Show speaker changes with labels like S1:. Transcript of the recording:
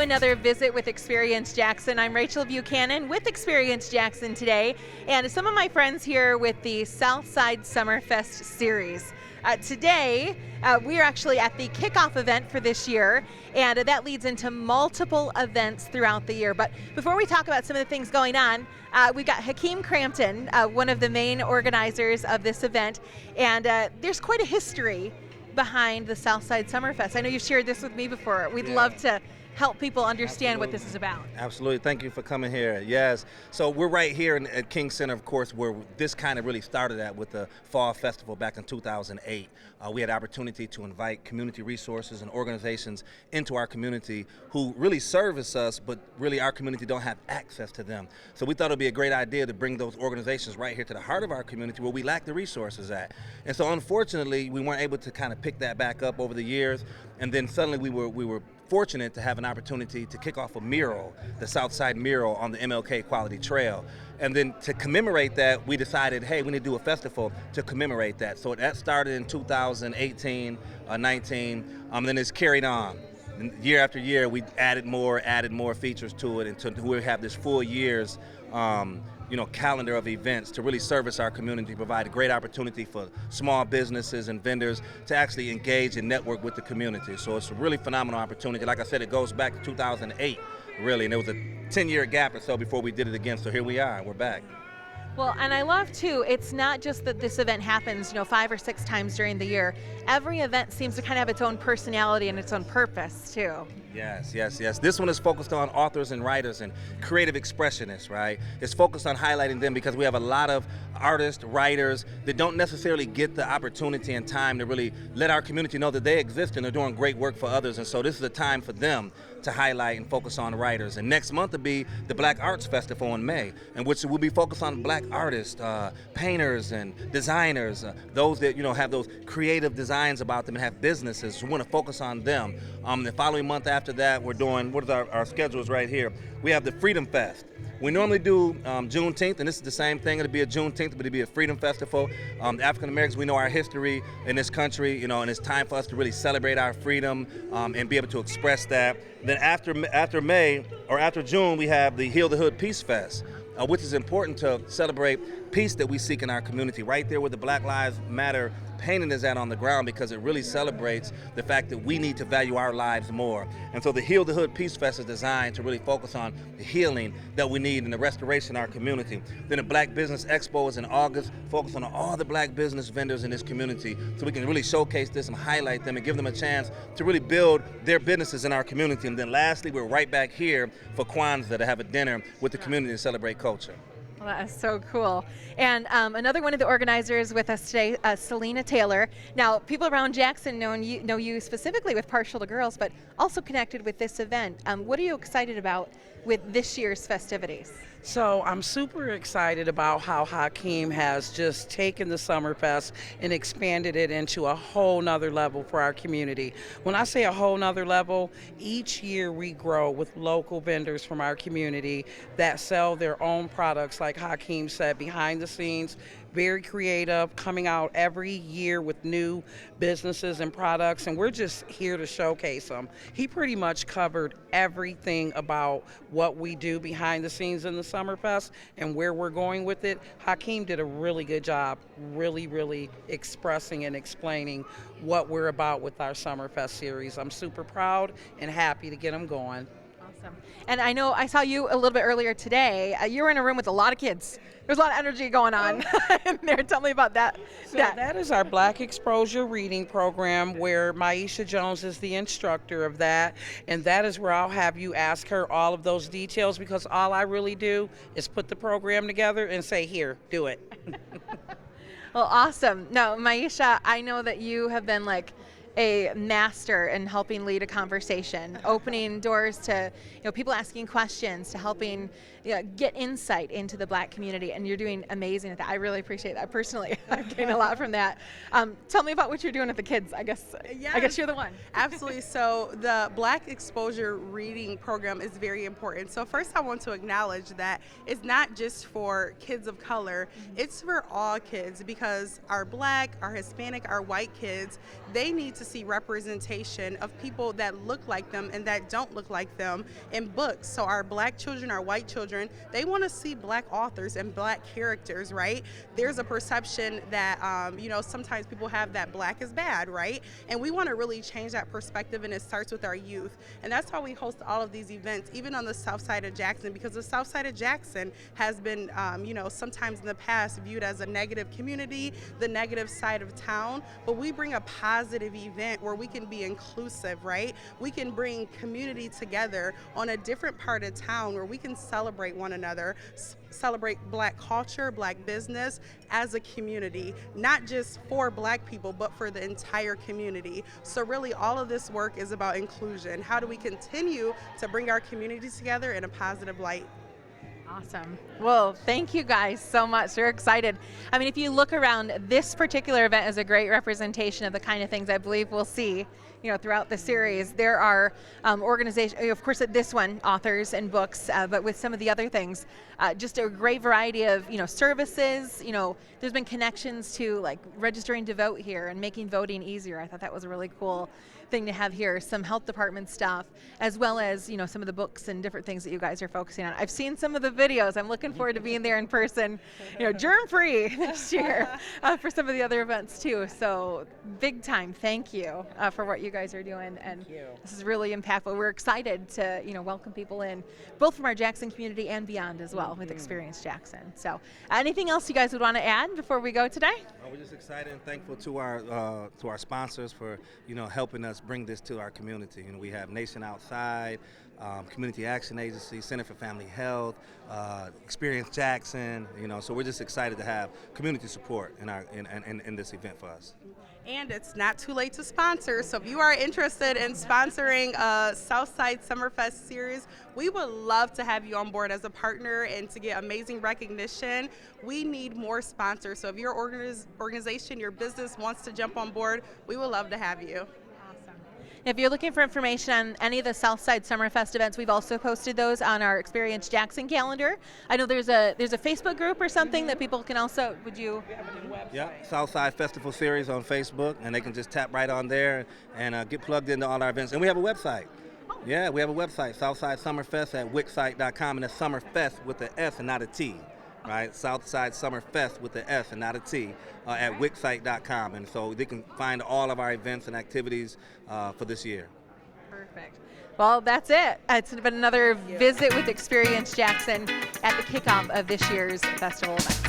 S1: another visit with Experience Jackson. I'm Rachel Buchanan with Experience Jackson today, and some of my friends here with the Southside Summerfest series. Today, we are actually at the kickoff event for this year, and that leads into multiple events throughout the year. But before we talk about some of the things going on, we've got Hakeem Crampton, one of the main organizers of this event, and there's quite a history behind the Southside Summerfest. I know you've shared this with me before. We'd love to help people understand what this is about.
S2: Absolutely. Thank you for coming here. Yes. So we're right here at King Center, of course, where this kind of really started at with the Fall Festival back in 2008. We had the opportunity to invite community resources and organizations into our community who really service us, but really our community don't have access to them. So we thought it would be a great idea to bring those organizations right here to the heart of our community where we lack the resources at. And so unfortunately, we weren't able to kind of pick that back up over the years. And then suddenly we were fortunate to have an opportunity to kick off a mural, the Southside mural on the MLK Quality Trail. And then to commemorate that, we decided, hey, we need to do a festival to commemorate that. So that started in 2018, 19, and then it's carried on. And year after year, we added more features to it until we have this full year's calendar of events to really service our community, provide a great opportunity for small businesses and vendors to actually engage and network with the community. So it's a really phenomenal opportunity. Like I said, it goes back to 2008, really, and there was a 10-year gap or so before we did it again. So here we are, we're back.
S1: Well, and I love too, it's not just that this event happens, 5 or 6 times during the year. Every event seems to kind of have its own personality and its own purpose too.
S2: Yes. This one is focused on authors and writers and creative expressionists, right? It's focused on highlighting them because we have a lot of artists, writers that don't necessarily get the opportunity and time to really let our community know that they exist and they're doing great work for others. And so this is a time for them to highlight and focus on writers. And next month will be the Black Arts Festival in May, in which will be focused on Black artists, painters and designers, those that have those creative designs about them and have businesses. We want to focus on them. The following month after that, we're doing, what is our schedules right here? We have the Freedom Fest. We normally do Juneteenth, and this is the same thing. It'll be a Juneteenth, but it'll be a Freedom Festival. African Americans, we know our history in this country, and it's time for us to really celebrate our freedom and be able to express that. Then after May, or after June, we have the Heal the Hood Peace Fest, which is important to celebrate peace that we seek in our community, right there where the Black Lives Matter painting is at on the ground, because it really celebrates the fact that we need to value our lives more. And so the Heal the Hood Peace Fest is designed to really focus on the healing that we need and the restoration in our community. Then the Black Business Expo is in August, focused on all the Black business vendors in this community so we can really showcase this and highlight them and give them a chance to really build their businesses in our community. And then lastly, we're right back here for Kwanzaa to have a dinner with the community and celebrate culture.
S1: Well, that is so cool. And another one of the organizers with us today, Selena Taylor. Now, people around Jackson know you specifically with Partial to Girls, but also connected with this event. What are you excited about with this year's festivities?
S3: So I'm super excited about how Hakeem has just taken the Summerfest and expanded it into a whole nother level for our community. When I say a whole nother level, each year we grow with local vendors from our community that sell their own products, like Hakeem said, behind the scenes, very creative, coming out every year with new businesses and products, and we're just here to showcase them. He pretty much covered everything about what we do behind the scenes in the Summerfest and where we're going with it. Hakeem did a really good job, really expressing and explaining what we're about with our Summerfest series. I'm super proud and happy to get him going.
S1: Awesome. And I know I saw you a little bit earlier today. You were in a room with a lot of kids. There's a lot of energy going on in there. Tell me about that.
S3: So that is our Black Exposure Reading Program, where Maisha Jones is the instructor of that. And that is where I'll have you ask her all of those details, because all I really do is put the program together and say, here, do it.
S1: Well, awesome. Now, Maisha, I know that you have been like a master in helping lead a conversation, opening doors to people asking questions, to helping get insight into the Black community, and you're doing amazing at that. I really appreciate that personally. I've gained a lot from that. Tell me about what you're doing with the kids. I guess you're the one.
S4: Absolutely. So the Black Exposure Reading Program is very important. So first I want to acknowledge that it's not just for kids of color, it's for all kids, because our Black, our Hispanic, our white kids, they need to to see representation of people that look like them and that don't look like them in books. So our black children, our white children, they want to see black authors and black characters, right? There's a perception that, sometimes people have that black is bad, right? And we want to really change that perspective, and it starts with our youth. And that's why we host all of these events, even on the south side of Jackson, because the south side of Jackson has been, sometimes in the past viewed as a negative community, the negative side of town, but we bring a positive event where we can be inclusive, right? We can bring community together on a different part of town where we can celebrate one another, celebrate black culture, black business as a community, not just for black people, but for the entire community. So really all of this work is about inclusion. How do we continue to bring our communities together in a positive light?
S1: Awesome. Well, thank you guys so much. We're excited. I mean, if you look around, this particular event is a great representation of the kind of things I believe we'll see, throughout the series. There are organizations, of course, at this one, authors and books, but with some of the other things, just a great variety of, services. There's been connections to like registering to vote here and making voting easier. I thought that was a really cool thing to have here. Some health department stuff, as well as some of the books and different things that you guys are focusing on. I've seen some of the videos. I'm looking forward to being there in person, germ-free next year for some of the other events too. So big time. Thank you for what you guys are doing, and this is really impactful. We're excited to welcome people in, both from our Jackson community and beyond as well, with Experience Jackson. So anything else you guys would want to add before we go today?
S2: We're just excited and thankful to our sponsors for helping us bring this to our community. We have Nation Outside, Community Action Agency, Center for Family Health, Experience Jackson. So we're just excited to have community support in this event for us.
S4: And it's not too late to sponsor. So if you are interested in sponsoring a Southside Summerfest series, we would love to have you on board as a partner and to get amazing recognition. We need more sponsors. So if your organization, your business wants to jump on board, we would love to have you.
S1: If you're looking for information on any of the Southside Summerfest events, we've also posted those on our Experience Jackson calendar. I know there's a Facebook group or something that people can also, would you?
S2: Yeah, Southside Festival Series on Facebook, and they can just tap right on there and get plugged into all our events. And we have a website. Yeah, we have a website, Southside Summerfest at wixsite.com, and it's Summerfest with an S and not a T. Right, Southside Summerfest with the S and not a T at wixsite.com, and so they can find all of our events and activities for this year.
S1: Perfect. Well, that's it. It's been another visit with Experience Jackson at the kickoff of this year's festival event.